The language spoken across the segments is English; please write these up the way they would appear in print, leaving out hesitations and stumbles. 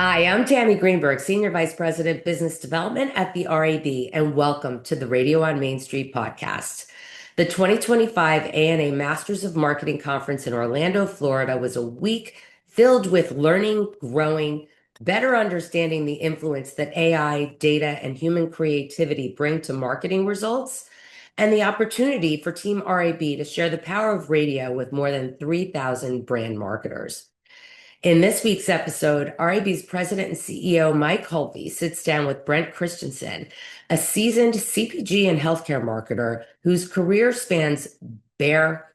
Hi, I'm Tammy Greenberg, Senior Vice President, Business Development at the RAB, and welcome to the Radio on Main Street podcast. The 2025 ANA Masters of Marketing Conference in Orlando, Florida was a week filled with learning, growing, better understanding the influence that AI, data, and human creativity bring to marketing results, and the opportunity for Team RAB to share the power of radio with more than 3,000 brand marketers. In this week's episode, RAB's President and CEO Mike Hulvey sits down with Brent Christenson, a seasoned CPG and healthcare marketer whose career spans Bayer,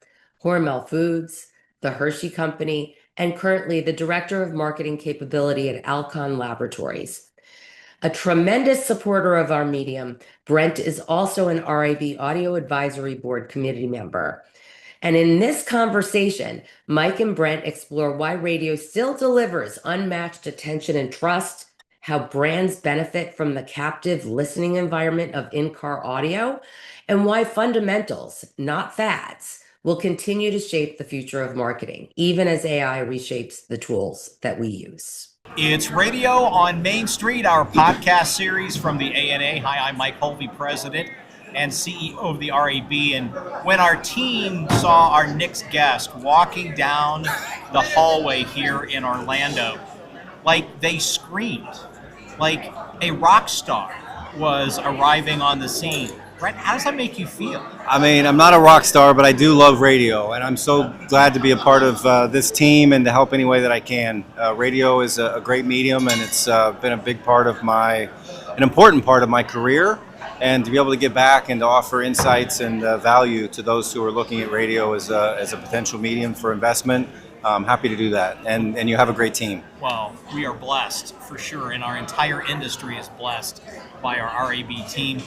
Hormel Foods, the Hershey Company, and currently the Director of Marketing Capability at Alcon Laboratories. A tremendous supporter of our medium, Brent is also an RAB Audio Advisory Board committee member. And in this conversation, Mike and Brent explore why radio still delivers unmatched attention and trust, how brands benefit from the captive listening environment of in-car audio, and why fundamentals, not fads, will continue to shape the future of marketing, even as AI reshapes the tools that we use. It's Radio on Main Street, our podcast series from the ANA. Hi, I'm Mike Hulvey, President and CEO of the RAB, and when our team saw our next guest walking down the hallway here in Orlando, like they screamed, like a rock star was arriving on the scene. Brent, how does that make you feel? I mean, I'm not a rock star, but I do love radio, and I'm so glad to be a part of this team and to help any way that I can. Radio is a great medium, and it's been a big part of an important part of my career. And to be able to get back and to offer insights and value to those who are looking at radio as a potential medium for investment, I'm happy to do that. And you have a great team. Well, we are blessed for sure, and our entire industry is blessed by our RAB team.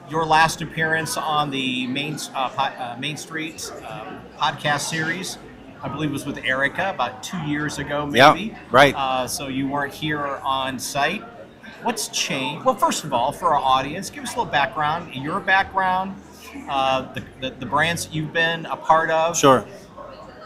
Your last appearance on the Main Street podcast series, I believe, was with Erica about 2 years ago, maybe. Yeah, right. So you weren't here on site. What's changed? Well, first of all, for our audience, give us a little background, your background, the brands that you've been a part of. Sure.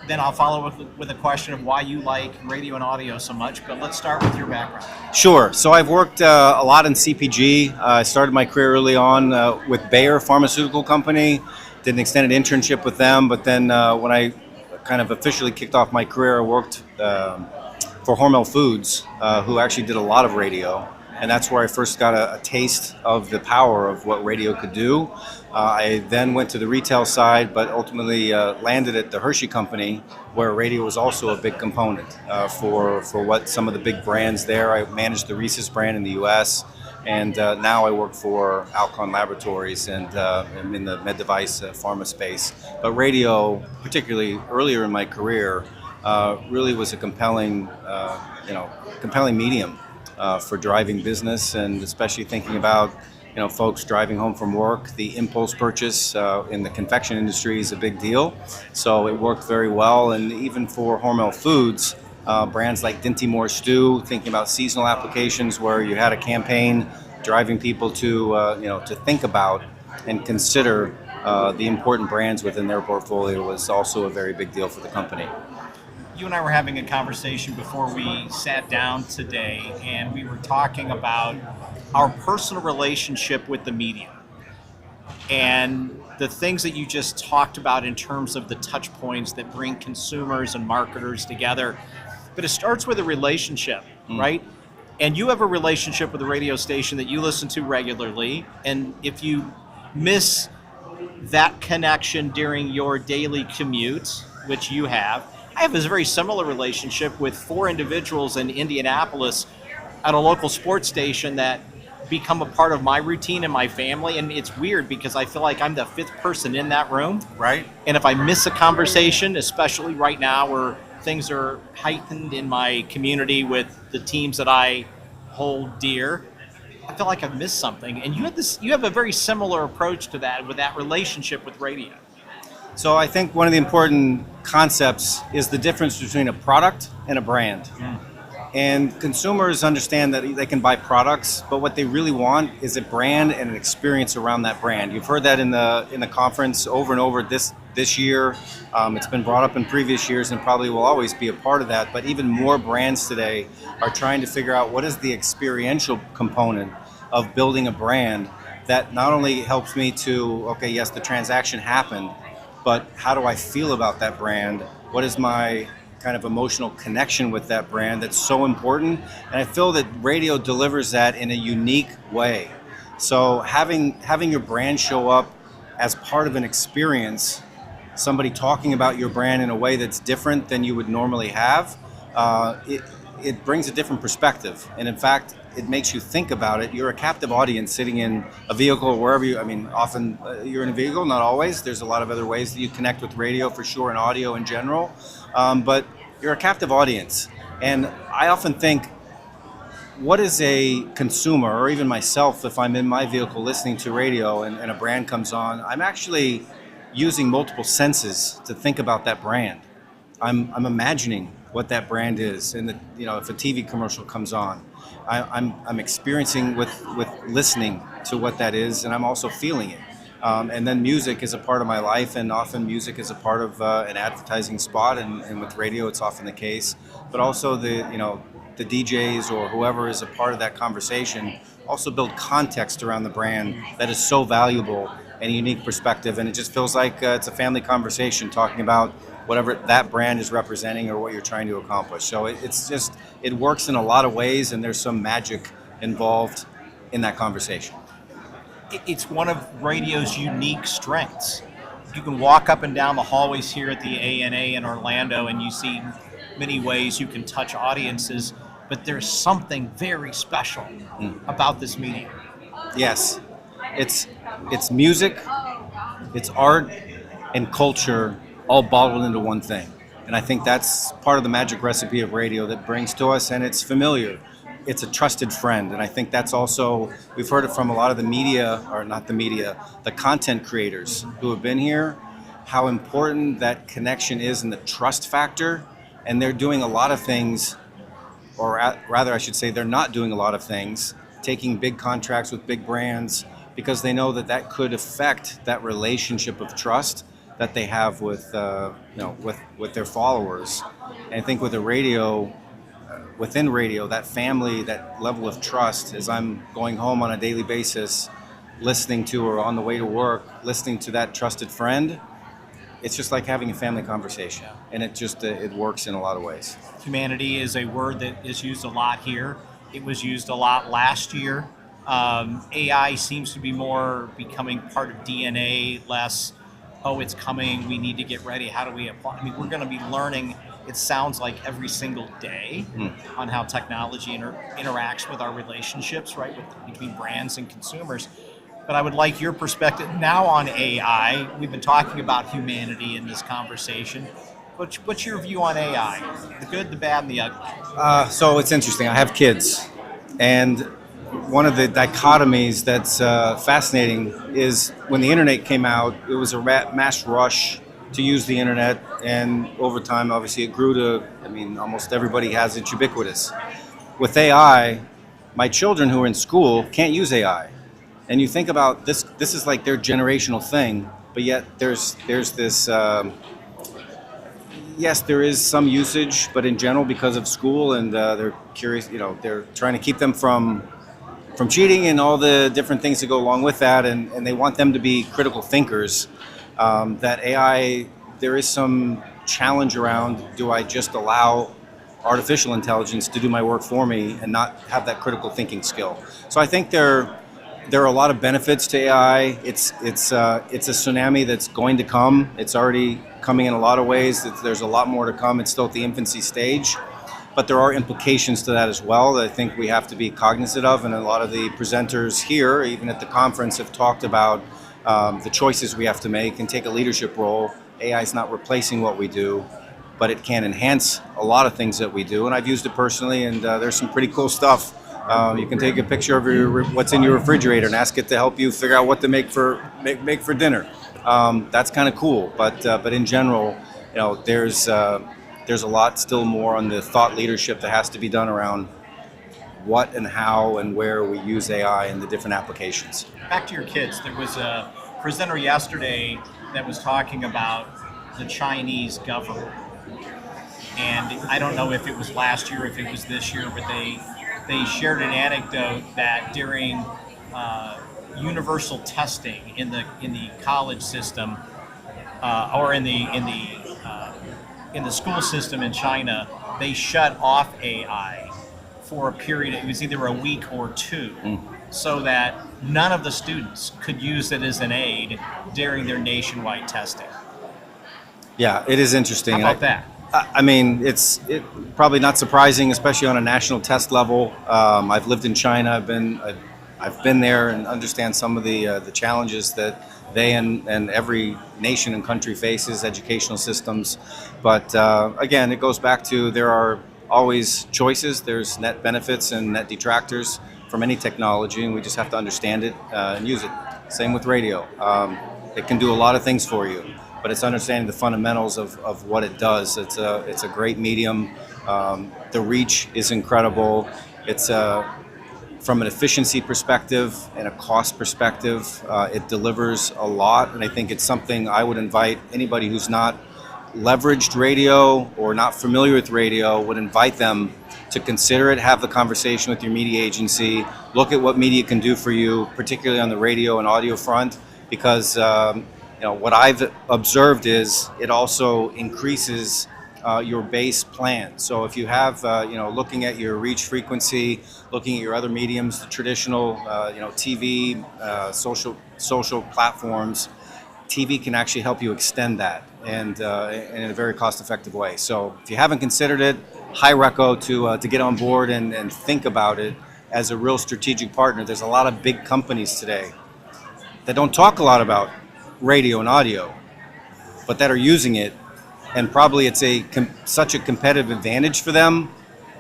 Then I'll follow with a question of why you like radio and audio so much, but let's start with your background. Sure. So I've worked a lot in CPG. I started my career early on with Bayer Pharmaceutical Company, did an extended internship with them, but then when I kind of officially kicked off my career, I worked for Hormel Foods, who actually did a lot of radio. And that's where I first got a taste of the power of what radio could do. I then went to the retail side, but ultimately landed at the Hershey Company, where radio was also a big component for what some of the big brands there. I managed the Reese's brand in the U.S., and now I work for Alcon Laboratories, and I'm in the med device pharma space. But radio, particularly earlier in my career, really was a compelling medium. For driving business, and especially thinking about folks driving home from work. The impulse purchase in the confection industry is a big deal, so it worked very well. And even for Hormel Foods, brands like Dinty Moore Stew, thinking about seasonal applications where you had a campaign driving people to think about and consider the important brands within their portfolio was also a very big deal for the company. You and I were having a conversation before we sat down today, and we were talking about our personal relationship with the media and the things that you just talked about in terms of the touch points that bring consumers and marketers together. But it starts with a relationship, right? And you have a relationship with the radio station that you listen to regularly, and if you miss that connection during your daily commute, which you have, I have a very similar relationship with 4 individuals in Indianapolis at a local sports station that become a part of my routine and my family. And it's weird because I feel like I'm the 5th person in that room. Right. And if I miss a conversation, especially right now where things are heightened in my community with the teams that I hold dear, I feel like I've missed something. And you have a very similar approach to that with that relationship with radio. So I think one of the important concepts is the difference between a product and a brand. And consumers understand that they can buy products, but what they really want is a brand and an experience around that brand. You've heard that in the conference over and over this year. It's been brought up in previous years and probably will always be a part of that. But even more brands today are trying to figure out what is the experiential component of building a brand that not only helps me to, okay, yes, the transaction happened, but how do I feel about that brand? What is my kind of emotional connection with that brand that's so important? And I feel that radio delivers that in a unique way. So having your brand show up as part of an experience, somebody talking about your brand in a way that's different than you would normally have, it brings a different perspective. And in fact, it makes you think about it. You're a captive audience sitting in a vehicle or wherever often you're in a vehicle, not always. There's a lot of other ways that you connect with radio for sure and audio in general. But you're a captive audience. And I often think, what is a consumer, or even myself, if I'm in my vehicle listening to radio and a brand comes on, I'm actually using multiple senses to think about that brand. I'm imagining what that brand is. And if a TV commercial comes on, I'm experiencing with listening to what that is, and I'm also feeling it. And then music is a part of my life, and often music is a part of an advertising spot, and with radio it's often the case. But also the DJs or whoever is a part of that conversation also build context around the brand that is so valuable and a unique perspective, and it just feels like it's a family conversation talking about whatever that brand is representing or what you're trying to accomplish. So it works in a lot of ways, and there's some magic involved in that conversation. It's one of radio's unique strengths. You can walk up and down the hallways here at the ANA in Orlando and you see many ways you can touch audiences, but there's something very special about this medium. Yes, it's music, it's art, and culture all bottled into one thing. And I think that's part of the magic recipe of radio that brings to us, and it's familiar. It's a trusted friend, and I think that's also, we've heard it from a lot of the media, or not the media, the content creators who have been here, how important that connection is and the trust factor. And they're doing a lot of things, or rather I should say they're not doing a lot of things, taking big contracts with big brands, because they know that could affect that relationship of trust that they have with their followers. And I think with the radio, within radio, that family, that level of trust, as I'm going home on a daily basis, listening to, or on the way to work, listening to that trusted friend, it's just like having a family conversation. And it works in a lot of ways. Humanity is a word that is used a lot here. It was used a lot last year. AI seems to be more becoming part of DNA, less, it's coming, we need to get ready, how do we apply? I mean, we're going to be learning, it sounds like, every single day on how technology interacts with our relationships, right, between brands and consumers. But I would like your perspective now on AI. We've been talking about humanity in this conversation. What's your view on AI? The good, the bad, and the ugly? So it's interesting. I have kids, and one of the dichotomies that's fascinating is when the internet came out, it was a mass rush to use the internet, and over time, obviously, it grew to, almost everybody has it, ubiquitous. With AI, my children who are in school can't use AI. And you think about this is like their generational thing, but yet there's this, yes, there is some usage, but in general, because of school, and they're curious, they're trying to keep them from cheating and all the different things that go along with that, and they want them to be critical thinkers. That AI, there is some challenge around, do I just allow artificial intelligence to do my work for me and not have that critical thinking skill? So I think there are a lot of benefits to AI. It's a tsunami that's going to come. It's already coming in a lot of ways. There's a lot more to come. It's still at the infancy stage. But there are implications to that as well that I think we have to be cognizant of. And a lot of the presenters here, even at the conference, have talked about the choices we have to make and take a leadership role. AI is not replacing what we do, but it can enhance a lot of things that we do. And I've used it personally, and there's some pretty cool stuff. You can take a picture of what's in your refrigerator and ask it to help you figure out what to make for dinner. That's kind of cool. But in general, there's there's a lot still more on the thought leadership that has to be done around what and how and where we use AI in the different applications. Back to your kids, there was a presenter yesterday that was talking about the Chinese government. And I don't know if it was last year, if it was this year, but they shared an anecdote that during universal testing in the college system or in the school system in China, they shut off AI for a period. It was either a week or two, so that none of the students could use it as an aid during their nationwide testing. Yeah, it is interesting. How about that? I mean, it's probably not surprising, especially on a national test level. I've lived in China. I've been there and understand some of the challenges that they and every nation and country faces, educational systems. But again, it goes back to there are always choices. There's net benefits and net detractors from any technology, and we just have to understand it and use it. Same with radio. It can do a lot of things for you, but it's understanding the fundamentals of what it does. It's a great medium. The reach is incredible. It's from an efficiency perspective and a cost perspective, it delivers a lot, and I think it's something I would invite anybody who's not leveraged radio or not familiar with radio, would invite them to consider it, have the conversation with your media agency, look at what media can do for you, particularly on the radio and audio front, because what I've observed is it also increases your base plan. So if you have, looking at your reach frequency, looking at your other mediums, the traditional, TV, social platforms, TV can actually help you extend that and in a very cost-effective way. So if you haven't considered it, high reco to get on board and think about it as a real strategic partner. There's a lot of big companies today that don't talk a lot about radio and audio, but that are using it, and probably it's such a competitive advantage for them.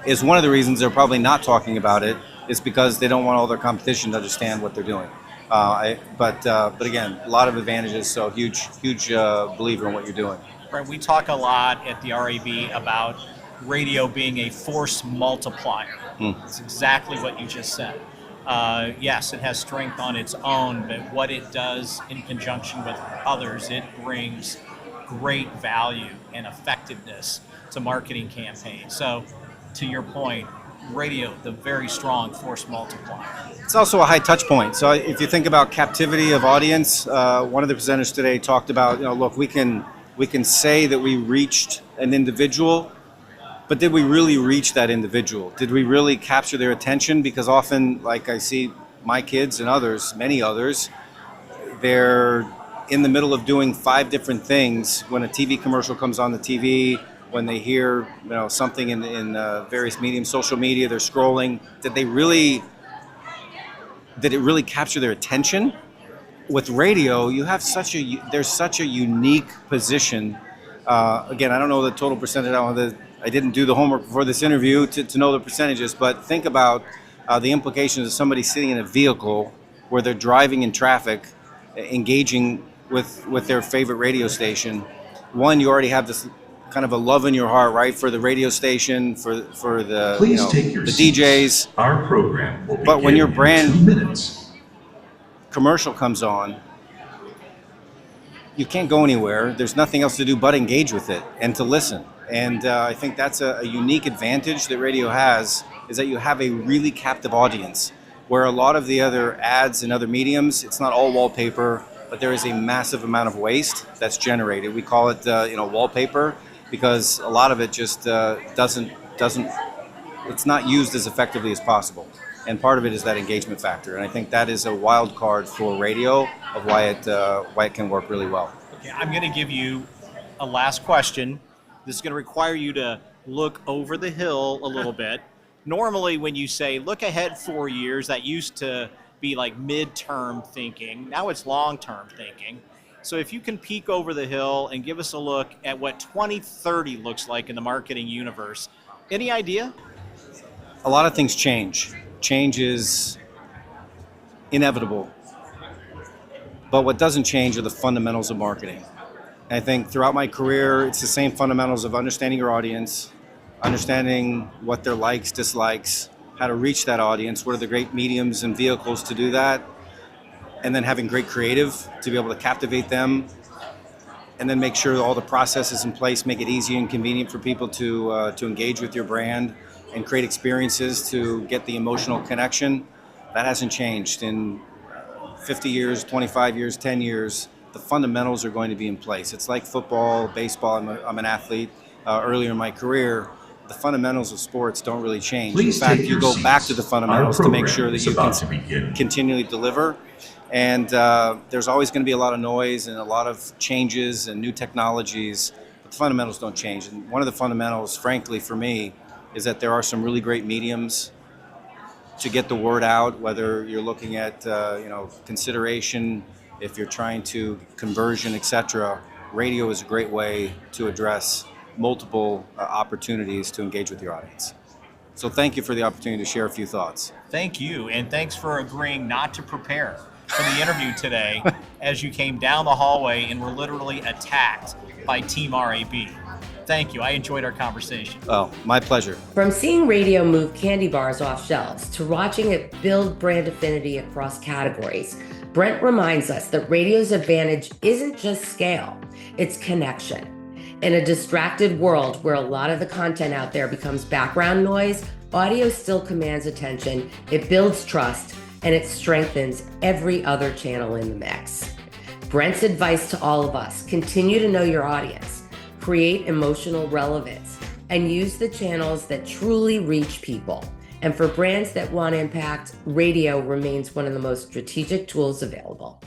Is one of the reasons they're probably not talking about it is because they don't want all their competition to understand what they're doing. But again, a lot of advantages. So huge believer in what you're doing. Brent, we talk a lot at the RAB about radio being a force multiplier. It's exactly what you just said. Yes, it has strength on its own, but what it does in conjunction with others, it brings great value and effectiveness to marketing campaigns. So, to your point, radio, the very strong force multiplier. It's also a high touch point. So if you think about captivity of audience, one of the presenters today talked about, look, we can say that we reached an individual, but did we really reach that individual? Did we really capture their attention? Because often, like I see my kids and others, many others, they're in the middle of doing 5 different things when a TV commercial comes on the TV, when they hear something in various mediums, social media, they're scrolling. Did it really capture their attention? With radio, you have there's such a unique position. Again, I don't know the total percentage. I didn't do the homework before this interview to know the percentages, but think about the implications of somebody sitting in a vehicle where they're driving in traffic, engaging with their favorite radio station. One, you already have this kind of a love in your heart, right, for the radio station, for the the DJs. Our program will begin. But when your brand 2 minutes. commercial comes on, you can't go anywhere. There's nothing else to do but engage with it and to listen. And I think that's a unique advantage that radio has, is that you have a really captive audience, where a lot of the other ads and other mediums, it's not all wallpaper, but there is a massive amount of waste that's generated. We call it wallpaper, because a lot of it just doesn't it's not used as effectively as possible. And part of it is that engagement factor. And I think that is a wild card for radio of why it can work really well. Okay, I'm going to give you a last question. This is going to require you to look over the hill a little bit. Normally when you say look ahead 4 years, that used to be like midterm thinking. Now it's long-term thinking. So if you can peek over the hill and give us a look at what 2030 looks like in the marketing universe, any idea? A lot of things change. Change is inevitable. But what doesn't change are the fundamentals of marketing. I think throughout my career, it's the same fundamentals of understanding your audience, understanding what their likes, dislikes, how to reach that audience, what are the great mediums and vehicles to do that, and then having great creative to be able to captivate them, and then make sure that all the processes in place make it easy and convenient for people to engage with your brand and create experiences to get the emotional connection. That hasn't changed in 50 years, 25 years, 10 years. The fundamentals are going to be in place. It's like football, baseball. I'm an athlete earlier in my career. The fundamentals of sports don't really change. Please in fact, take you your go seats. back to the fundamentals to make Our sure that program you is about to begin. can continually deliver. And there's always going to be a lot of noise and a lot of changes and new technologies, but the fundamentals don't change. And one of the fundamentals, frankly, for me, is that there are some really great mediums to get the word out, whether you're looking at consideration, if you're trying to conversion, etc. Radio is a great way to address multiple opportunities to engage with your audience. So thank you for the opportunity to share a few thoughts. Thank you, and thanks for agreeing not to prepare for the interview today as you came down the hallway and were literally attacked by Team RAB. Thank you. I enjoyed our conversation. Oh, my pleasure. From seeing radio move candy bars off shelves to watching it build brand affinity across categories, Brent reminds us that radio's advantage isn't just scale, it's connection. In a distracted world where a lot of the content out there becomes background noise, audio still commands attention, it builds trust, and it strengthens every other channel in the mix. Brent's advice to all of us: continue to know your audience, create emotional relevance, and use the channels that truly reach people. And for brands that want impact, radio remains one of the most strategic tools available.